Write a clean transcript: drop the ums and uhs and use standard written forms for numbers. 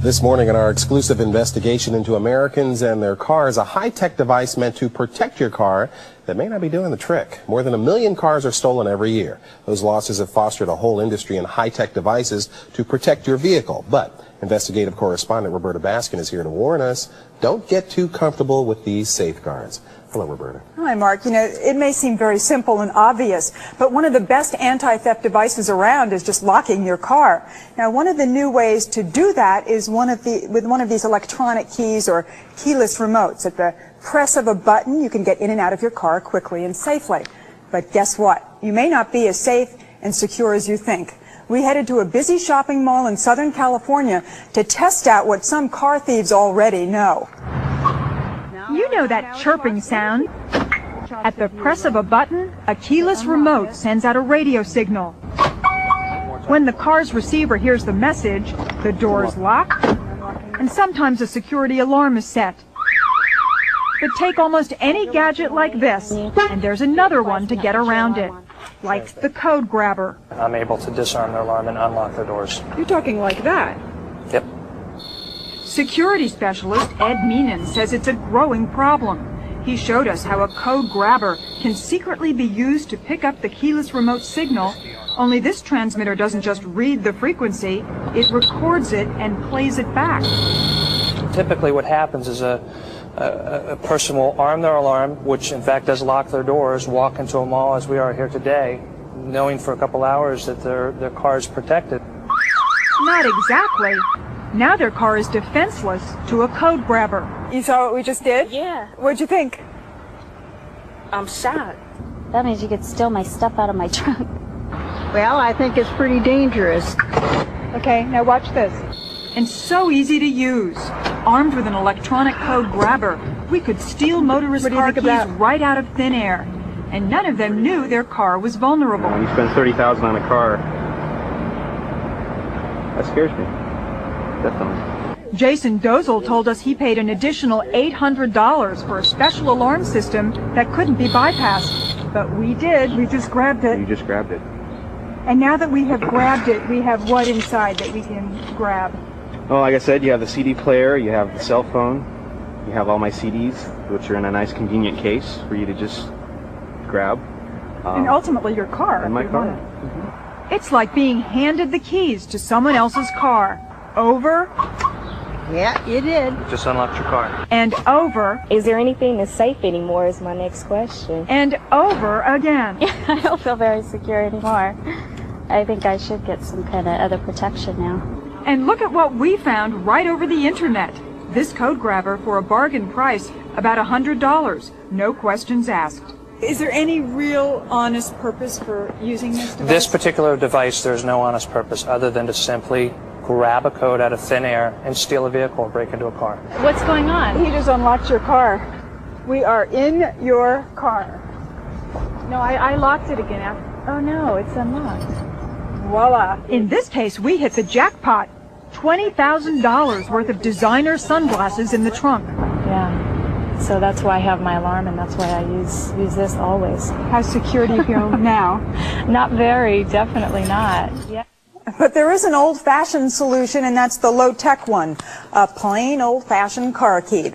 This morning in our exclusive investigation into Americans and their cars, a high-tech device meant to protect your car that may not be doing the trick. More than 1 million cars are stolen every year. Those losses have fostered a whole industry in high-tech devices to protect your vehicle. But investigative correspondent Roberta Baskin is here to warn us, don't get too comfortable with these safeguards. Hello, Roberta. Hi, Mark. You know, it may seem very simple and obvious, but one of the best anti-theft devices around is just locking your car. Now, one of the new ways to do that is with one of these electronic keys or keyless remotes. At the press of a button, you can get in and out of your car quickly and safely. But guess what? You may not be as safe and secure as you think. We headed to a busy shopping mall in Southern California to test out what some car thieves already know. You know that chirping sound. At the press of a button, a keyless remote sends out a radio signal. When the car's receiver hears the message, the door is locked, and sometimes a security alarm is set. But take almost any gadget like this, and there's another one to get around it, like the code grabber. I'm able to disarm their alarm and unlock their doors. You're talking like that? Yep. Security specialist Ed Meenan says it's a growing problem. He showed us how a code grabber can secretly be used to pick up the keyless remote signal, only this transmitter doesn't just read the frequency, it records it and plays it back. Typically what happens is a person will arm their alarm, which in fact does lock their doors, walk into a mall as we are here today, knowing for a couple hours that their car is protected. Not exactly. Now their car is defenseless to a code grabber. You saw what we just did? Yeah. What'd you think? I'm shocked. That means you could steal my stuff out of my trunk. Well, I think it's pretty dangerous. Okay, now watch this. And so easy to use. Armed with an electronic code grabber, we could steal motorist car keys right out of thin air. And none of them knew their car was vulnerable. When you spend $30,000 on a car, that scares me. Definitely. Jason Dozel told us he paid an additional $800 for a special alarm system that couldn't be bypassed. But we did. We just grabbed it. You just grabbed it. And now that we have grabbed it, we have what inside that we can grab? Well, like I said, you have the CD player, you have the cell phone, you have all my CDs, which are in a nice convenient case for you to just grab. And ultimately your car. And my car. It's like being handed the keys to someone else's car. Over. Yeah, you did. Just unlocked your car. And over. Is there anything that's safe anymore is my next question. And over again. I don't feel very secure anymore. I think I should get some kind of other protection now. And look at what we found right over the internet. This code grabber for a bargain price, about $100. No questions asked. Is there any real honest purpose for using this device? This particular device, there's no honest purpose other than to simply grab a code out of thin air and steal a vehicle or break into a car. What's going on? He just unlocked your car. We are in your car. No, I locked it again. Oh no, it's unlocked. Voila. In this case, we hit the jackpot. $20,000 worth of designer sunglasses in the trunk. Yeah. So that's why I have my alarm, and that's why I use this always. How secure do you feel now? Not very, definitely not. Yeah. But there is an old-fashioned solution, and that's the low-tech one, a plain old-fashioned car key.